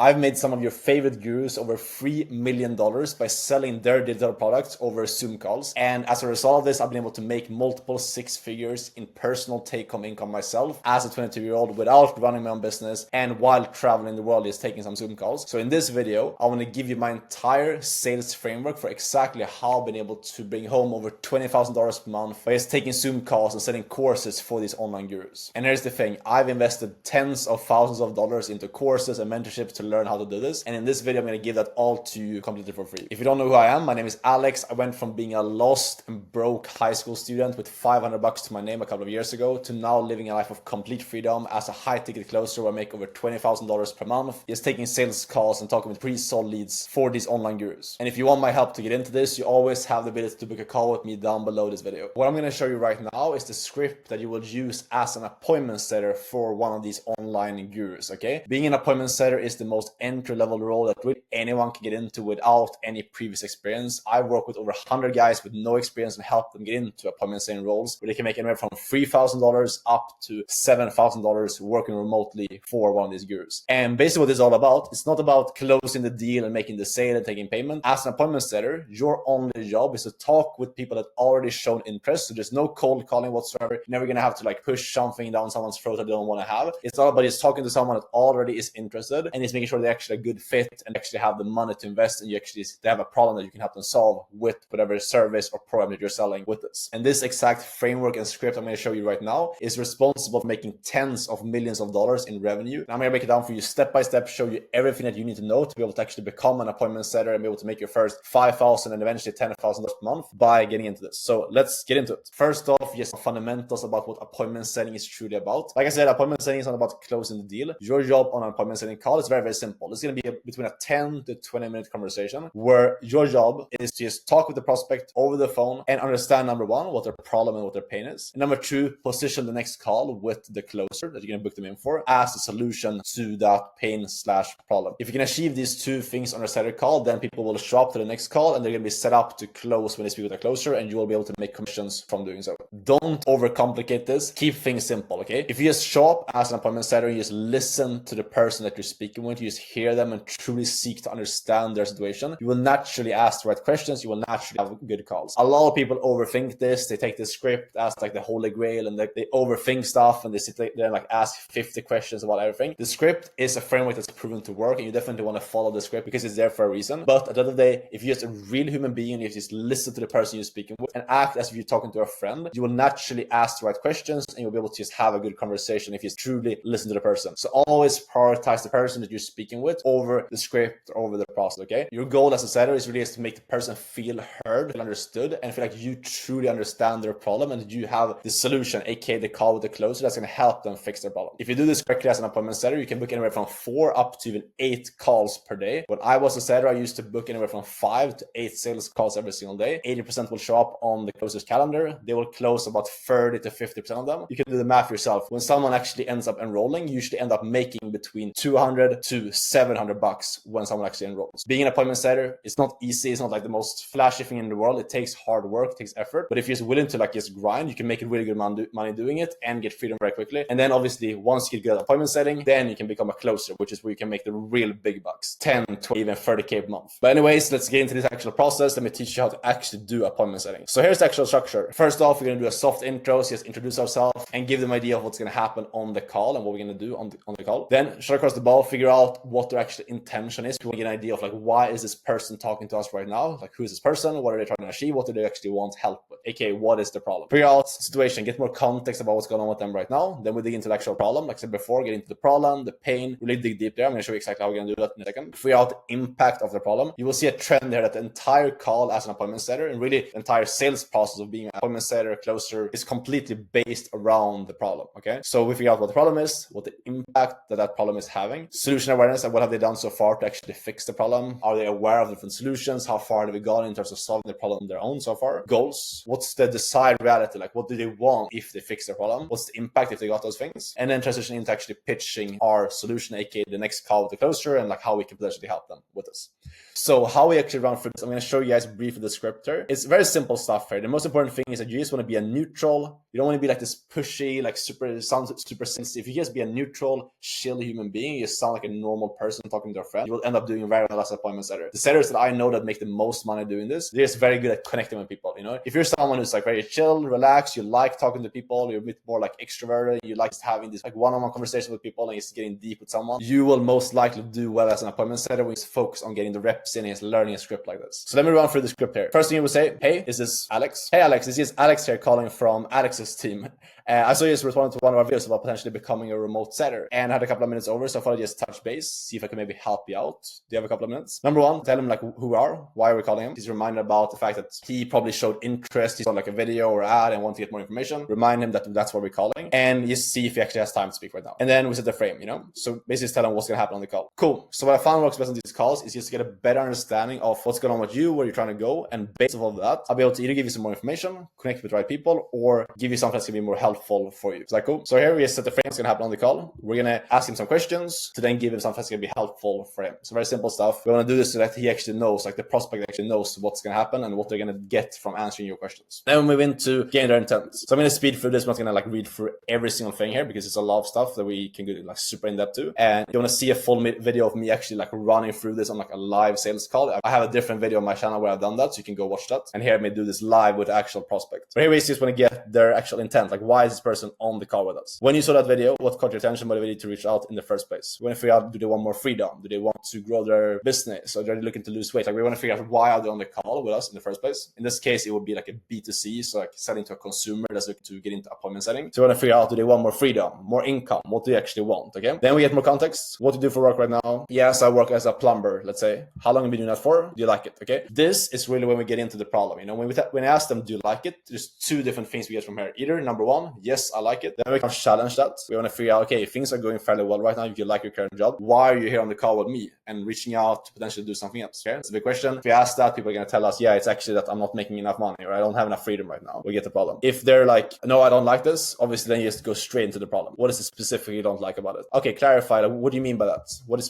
I've made some of your favorite gurus over $3 million by selling their digital products over Zoom calls. And as a result of this, I've been able to make multiple six figures in personal take-home income myself as a 22-year-old without running my own business and while traveling the world, just taking some Zoom calls. So in this video, I want to give you my entire sales framework for exactly how I've been able to bring home over $20,000 per month by just taking Zoom calls and selling courses for these online gurus. And here's the thing, I've invested tens of thousands of dollars into courses and mentorships to learn how to do this. And in this video, I'm going to give that all to you completely for free. If you don't know who I am, my name is Alex. I went from being a lost and broke high school student with $500 to my name a couple of years ago to now living a life of complete freedom as a high ticket closer where I make over $20,000 per month, just taking sales calls and talking with pretty solid leads for these online gurus. And if you want my help to get into this, you always have the ability to book a call with me down below this video. What I'm going to show you right now is the script that you will use as an appointment setter for one of these online gurus, okay? Being an appointment setter is the most entry-level role that really anyone can get into without any previous experience. I've worked with over 100 guys with no experience and helped them get into appointment setting roles where they can make anywhere from $3,000 up to $7,000 working remotely for one of these gurus. And basically what this is all about, it's not about closing the deal and making the sale and taking payment. As an appointment setter, your only job is to talk with people that already shown interest. So there's no cold calling whatsoever. You're never going to have to like push something down someone's throat that they don't want to have. It's all about just talking to someone that already is interested and it's making sure they're actually a good fit and actually have the money to invest and you actually they have a problem that you can help them solve with whatever service or program that you're selling with this. And this exact framework and script I'm going to show you right now is responsible for making tens of millions of dollars in revenue. And I'm going to break it down for you step by step, show you everything that you need to know to be able to actually become an appointment setter and be able to make your first $5,000 and eventually $10,000 per month by getting into this. So let's get into it. First off, just fundamentals about what appointment setting is truly about. Like I said, appointment setting is not about closing the deal. Your job on an appointment setting call is very, very simple. It's going to be between a 10 to 20 minute conversation where your job is to just talk with the prospect over the phone and understand, number one, what their problem and what their pain is. And number two, position the next call with the closer that you're going to book them in for as a solution to that pain slash problem. If you can achieve these two things on a setter call, then people will show up to the next call and they're going to be set up to close when they speak with a closer and you will be able to make commissions from doing so. Don't overcomplicate this. Keep things simple, okay? If you just show up as an appointment setter, you just listen to the person that you're speaking with, you just hear them and truly seek to understand their situation, you will naturally ask the right questions, you will naturally have good calls. A lot of people overthink this. They take the script as like the holy grail and they overthink stuff and they sit there and like ask 50 questions about everything. The script is a framework that's proven to work and you definitely want to follow the script because it's there for a reason. But at the end of the day, if you're just a real human being and you just listen to the person you're speaking with and act as if you're talking to a friend, you will naturally ask the right questions and you'll be able to just have a good conversation if you truly listen to the person. So always prioritize the person that you're speaking with over the script or over the process, okay? Your goal as a setter is really just to make the person feel heard and understood and feel like you truly understand their problem and that you have the solution, aka the call with the closer that's going to help them fix their problem. If you do this correctly as an appointment setter, you can book anywhere from 4 up to even 8 calls per day. When I was a setter, I used to book anywhere from 5 to 8 sales calls every single day. 80% will show up on the closer's calendar. They will close about 30 to 50% of them. You can do the math yourself. When someone actually ends up enrolling, you usually end up making between $200 to $700 when someone actually enrolls. Being an appointment setter, it's not easy. It's not like the most flashy thing in the world. It takes hard work, it takes effort. But if you're willing to like just grind, you can make really good money doing it and get freedom very quickly. And then obviously once you get good at appointment setting, then you can become a closer, which is where you can make the real big bucks, 10, 20, even 30K per month. But anyways, let's get into this actual process. Let me teach you how to actually do appointment setting. So here's the actual structure. First off, we're going to do a soft intro, so just introduce ourselves and give them an idea of what's going to happen on the call and what we're going to do on the call. Then shut across the ball, figure out what their actual intention is. We want to get an idea of like, why is this person talking to us right now? Like, who is this person? What are they trying to achieve? What do they actually want help with? AKA, what is the problem? Figure out the situation, get more context about what's going on with them right now. Then we dig into the actual problem. Like I said before, get into the problem, the pain, really dig deep there. I'm going to show you exactly how we're going to do that in a second. Figure out the impact of the problem. You will see a trend there that the entire call as an appointment setter and really the entire sales process of being an appointment setter, closer is completely based around the problem. Okay. So we figure out what the problem is, what the impact that problem is having, solution awareness, and what have they done so far to actually fix the problem? Are they aware of different solutions? How far have we gone in terms of solving the problem on their own so far? Goals. What's the desired reality? Like, what do they want if they fix their problem? What's the impact if they got those things? And then transition into actually pitching our solution, aka the next call with the closer, and like how we can potentially help them with this. So how we actually run through this, I'm going to show you guys briefly the script here. It's very simple stuff here. The most important thing is that you just want to be a neutral. You don't want to be like this pushy, like sounds super sensitive. If you just be a neutral, chill human being, you sound like a normal normal person talking to a friend, you will end up doing very well as an appointment setter. The setters that I know that make the most money doing this, they're just very good at connecting with people. You know, if you're someone who's like very chill, relaxed, you like talking to people, you're a bit more like extroverted, you like just having this like one-on-one conversation with people and just getting deep with someone, you will most likely do well as an appointment setter when you focus on getting the reps in and learning a script like this. So let me run through the script here. First thing you will say, hey, this is Alex. Hey Alex, this is Alex here calling from Alex's team. I saw you just responded to one of our videos about potentially becoming a remote setter, and I had a couple of minutes over, so I thought I'd just touch base, see if I can maybe help you out. Do you have a couple of minutes? Number one, tell him like who we are, why are we calling him. He's reminded about the fact that he probably showed interest, he saw like a video or ad and want to get more information. Remind him that that's what we're calling, and just see if he actually has time to speak right now. And then we set the frame, you know? So basically just tell him what's going to happen on the call. Cool. So what I found works best on these calls is just to get a better understanding of what's going on with you, where you're trying to go, and based off of that, I'll be able to either give you some more information, connect with the right people, or give you something that's going to be more helpful for you. Is that cool? So here we set the frame that's going to happen on the call. We're going to ask him some questions to then give him something that's going to be helpful for him. So very simple stuff. We want to do this so that he actually knows, like the prospect actually knows what's going to happen and what they're going to get from answering your questions. Then we move into getting their intent. So I'm going to speed through this. I'm not going to like read through every single thing here because it's a lot of stuff that we can go like super in depth to. And if you want to see a full video of me actually like running through this on like a live sales call, I have a different video on my channel where I've done that, so you can go watch that and hear me do this live with the actual prospect. But here we just want to get their actual intent, like why is this person on the call with us? When you saw that video, what caught your attention, motivated to reach out in the first place? We want to figure out, do they want more freedom? Do they want to grow their business? Or are they looking to lose weight? Like we want to figure out why are they on the call with us in the first place. In this case, it would be like a B2C, so like selling to a consumer that's looking to get into appointment setting. So we want to figure out, do they want more freedom, more income? What do they actually want? Okay. Then we get more context. What do you do for work right now? Yes, I work as a plumber, let's say. How long have you been doing that for? Do you like it? Okay. This is really when we get into the problem. You know, when I ask them, do you like it? There's two different things we get from here. Either number one, yes, I like it. Then we can challenge that. We want to figure out, okay, things are going fairly well right now. If you like your current job, why are you here on the call with me and reaching out to potentially do something else? Okay. It's a big question. If we ask that, people are going to tell us, yeah, it's actually that I'm not making enough money or I don't have enough freedom right now. We get the problem. If they're like, no, I don't like this, obviously then you just go straight into the problem. What is it specifically you don't like about it? Okay, clarify. Like, what do you mean by that? When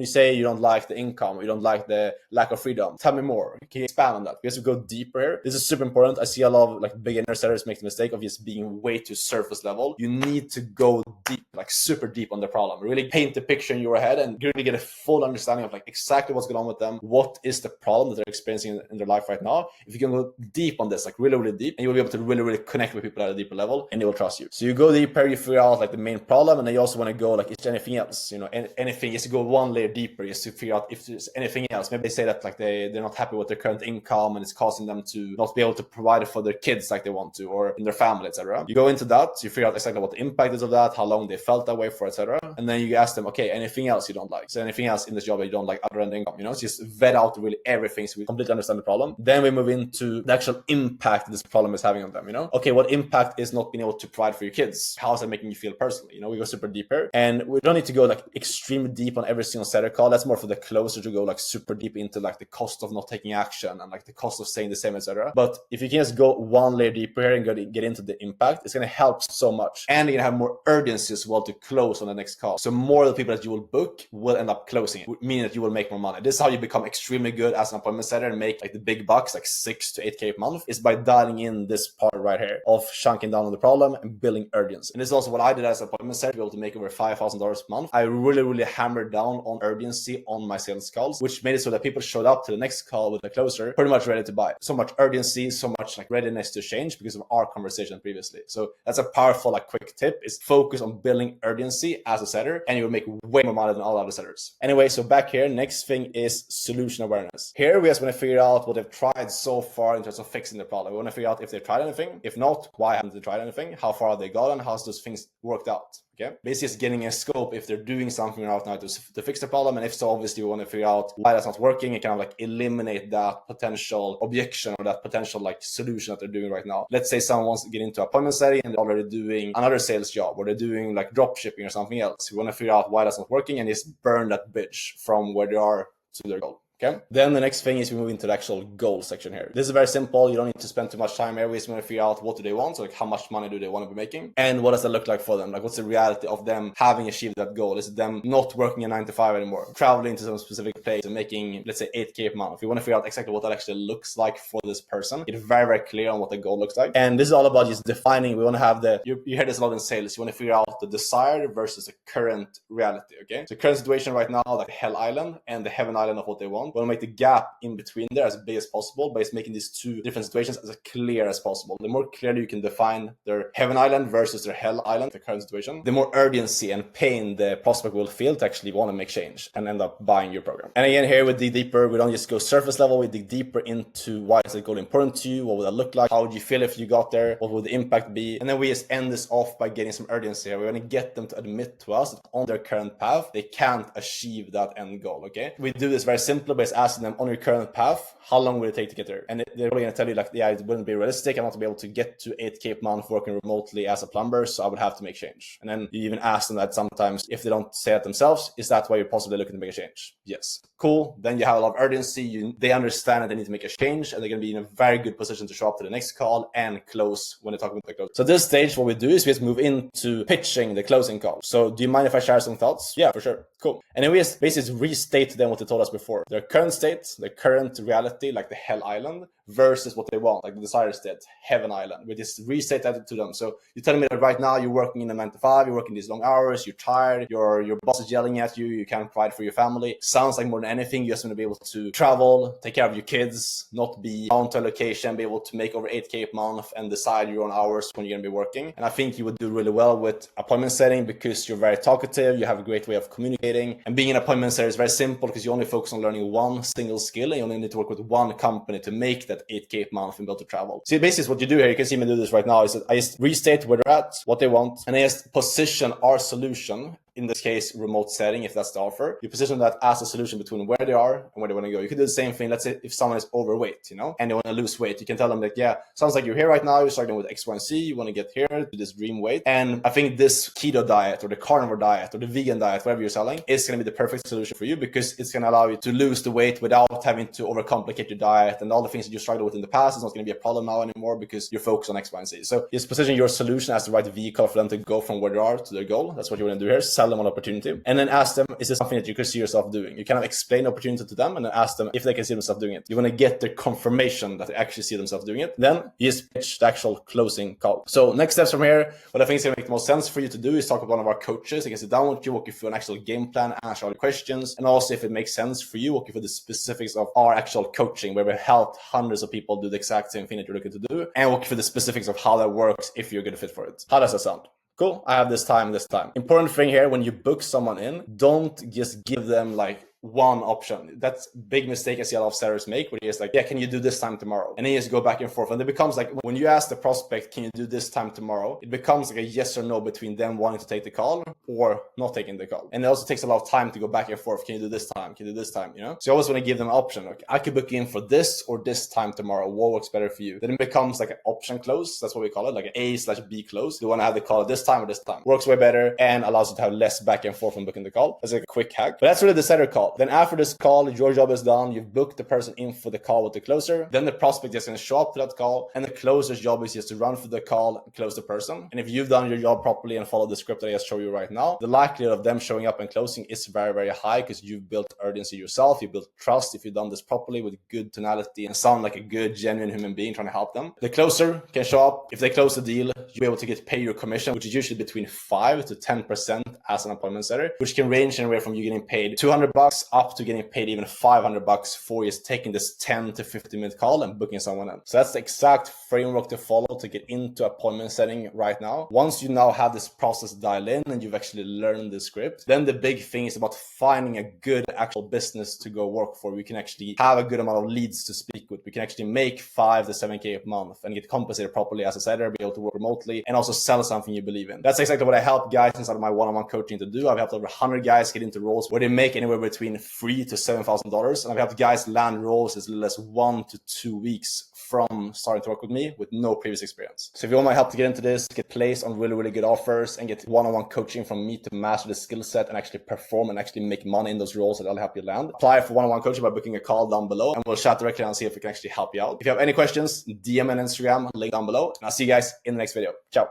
you say you don't like the income, or you don't like the lack of freedom, tell me more. Can you expand on that? Because we go deeper here. This is super important. I see a lot of like beginner setters make the mistake of just being way too surface level. You need to go deep, like super deep on the problem. Really paint the picture in your head and really get a full understanding of like exactly what's going on with them. What is the problem that they're experiencing in their life right now? If you can go deep on this, like really, really deep, and you will be able to really, really connect with people at a deeper level and they will trust you. So you go deeper, you figure out like the main problem, and then you also want to go like, is there anything else? You know, anything, just to go one layer deeper, just to figure out if there's anything else. Maybe they say that like they're not happy with their current income and it's causing them to not be able to provide it for their kids like they want to, or in their family, etc. You go into that, you figure out exactly what the impact is of that, how long they felt that way for, etc. And then you ask them, okay, anything else you don't like? So anything else in this job that you don't like other than the income? You know, it's just vet out really everything so we completely understand the problem. Then we move into the actual impact this problem is having on them. You know, okay, what impact is not being able to provide for your kids? How is that making you feel personally? You know, we go super deeper, and we don't need to go like extremely deep on every single setter call. That's more for the closer to go like super deep into like the cost of not taking action and like the cost of saying the same, etc. But if you can just go one layer deeper here and get into the impact, it's going to help so much, and you're going to have more urgency as well to close on the next call. So more of the people that you will book will end up closing it, meaning that you will make more money. This is how you become extremely good as an appointment setter and make like the big bucks, like 6 to 8K a month, is by dialing in this part right here of chunking down on the problem and building urgency. And this is also what I did as an appointment setter to be able to make over $5,000 a month. I really, really hammered down on urgency on my sales calls, which made it so that people showed up to the next call with a closer pretty much ready to buy. So much urgency, so much like readiness to change because of our conversation previously. So that's a powerful like quick tip, is focus on building urgency as a setter and you will make way more money than all other setters. Anyway, so back here, next thing is solution awareness. Here we just want to figure out what they've tried so far in terms of fixing the problem. We want to figure out if they've tried anything. If not, why haven't they tried anything? How far have they gotten? How's those things worked out? Okay, basically just getting a scope if they're doing something right now to fix the problem, and if so, obviously we want to figure out why that's not working and kind of like eliminate that potential objection or that potential like solution that they're doing right now. Let's say someone wants to get into appointment setting and they're already doing another sales job, or they're doing like drop shipping or something else. We want to figure out why that's not working and just burn that bridge from where they are to their goal. Okay. Then the next thing is we move into the actual goal section here. This is very simple. You don't need to spend too much time here. We just want to figure out what do they want. So like how much money do they want to be making? And what does that look like for them? Like what's the reality of them having achieved that goal? Is it them not working a 9 to 5 anymore? Traveling to some specific place and making, let's say 8K per month. We want to figure out exactly what that actually looks like for this person. Get very, very clear on what the goal looks like. And this is all about just defining. We want to have you hear this a lot in sales. You want to figure out the desired versus the current reality. Okay. So current situation right now, like Hell Island and the Heaven Island of what they want. We want to make the gap in between there as big as possible by making these two different situations as clear as possible. The more clearly you can define their Heaven Island versus their Hell Island, the current situation, the more urgency and pain the prospect will feel to actually want to make change and end up buying your program. And again, here we dig deeper. We don't just go surface level. We dig deeper into why is the goal important to you? What would that look like? How would you feel if you got there? What would the impact be? And then we just end this off by getting some urgency here. We want to get them to admit to us that on their current path, they can't achieve that end goal. Okay. We do this very simply by asking them on your current path, how long will it take to get there? And they're probably going to tell you like, yeah, it wouldn't be realistic. I'm not to be able to get to 8K per month working remotely as a plumber. So I would have to make change. And then you even ask them that sometimes if they don't say it themselves, is that why you're possibly looking to make a change? Yes. Cool. Then you have a lot of urgency. They understand that they need to make a change and they're going to be in a very good position to show up to the next call and close when they're talking about the close. So this stage, what we do is we just move into pitching the closing call. So do you mind if I share some thoughts? Yeah, for sure. Cool. And then we just basically restate to them what they told us before. Their current state, their current reality, like the Hell Island, versus what they want, like the desired state, Heaven Island. We just restate that to them. So you're telling me that right now you're working in a 9 to 5, you're working these long hours, you're tired, your boss is yelling at you, you can't provide for your family. Sounds like more than anything, you just want to be able to travel, take care of your kids, not be bound to a location, be able to make over 8K a month and decide your own hours when you're going to be working. And I think you would do really well with appointment setting because you're very talkative, you have a great way of communicating. And being an appointment setter is very simple because you only focus on learning one single skill and you only need to work with one company to make that 8K per month and be able to travel. So basically what you do here, you can see me do this right now, is that I just restate where they're at, what they want, and I just position our solution, in this case, remote setting, if that's the offer. You position that as a solution between where they are and where they want to go. You could do the same thing. Let's say if someone is overweight, and they want to lose weight, you can tell them that, yeah, sounds like you're here right now. You're starting with X, Y, and Z. You want to get here to this dream weight. And I think this keto diet or the carnivore diet or the vegan diet, whatever you're selling, is going to be the perfect solution for you because it's going to allow you to lose the weight without having to overcomplicate your diet and all the things that you struggled with in the past. It's not going to be a problem now anymore because you're focused on X, Y, and Z. So just position your solution as the right vehicle for them to go from where they are to their goal. That's what you want to do here. Sell them an opportunity. And then ask them, is this something that you could see yourself doing? You kind of explain the opportunity to them and then ask them if they can see themselves doing it. You want to get the confirmation that they actually see themselves doing it. Then you just pitch the actual closing call. So next steps from here, what I think is going to make the most sense for you to do is talk with one of our coaches. You can sit down with you, walk you through an actual game plan, answer all the questions. And also if it makes sense for you, walk you through the specifics of our actual coaching, where we helped hundreds of people do the exact same thing that you're looking to do, and walk you through the specifics of how that works if you're a good fit for it. How does that sound? Cool, I have this time. Important thing here, when you book someone in, don't just give them like one option. That's a big mistake I see a lot of sellers make, where it's like, yeah, can you do this time tomorrow? And then you just go back and forth. And it becomes like, when you ask the prospect, can you do this time tomorrow? It becomes like a yes or no between them wanting to take the call or not taking the call. And it also takes a lot of time to go back and forth. Can you do this time? Can you do this time? So you always want to give them an option. Like, I could book you in for this or this time tomorrow. What works better for you? Then it becomes like an option close. That's what we call it, like an A/B close. You want to have the call at this time or this time. Works way better and allows you to have less back and forth when booking the call. That's like a quick hack. But that's really the setter call. Then after this call, your job is done. You've booked the person in for the call with the closer. Then the prospect is going to show up to that call, and the closer's job is just to run for the call and close the person. And if you've done your job properly and follow the script that I just showed you right now, the likelihood of them showing up and closing is very, very high because you've built urgency yourself. You built trust if you've done this properly with good tonality and sound like a good, genuine human being trying to help them. The closer can show up. If they close the deal, you'll be able to get paid your commission, which is usually between 5 to 10% as an appointment setter, which can range anywhere from you getting paid $200 up to getting paid even $500 for just taking this 10 to 15 minute call and booking someone in. So that's the exact framework to follow to get into appointment setting right now. Once you now have this process dialed in and you've actually learned the script, then the big thing is about finding a good actual business to go work for. We can actually have a good amount of leads to speak with. We can actually make 5 to 7K a month and get compensated properly as a setter, be able to work remotely and also sell something you believe in. That's exactly what I help guys inside of my one-on-one coaching to do. I've helped over 100 guys get into roles where they make anywhere between between $3,000 to $7,000, and I've helped guys land roles as little as 1 to 2 weeks from starting to work with me with no previous experience. So if you want my help to get into this, get placed on really, really good offers, and get one-on-one coaching from me to master the skill set and actually perform and actually make money in those roles that I'll help you land, apply for one-on-one coaching by booking a call down below, and we'll chat directly and see if we can actually help you out. If you have any questions, DM me on Instagram, link down below, and I'll see you guys in the next video. Ciao.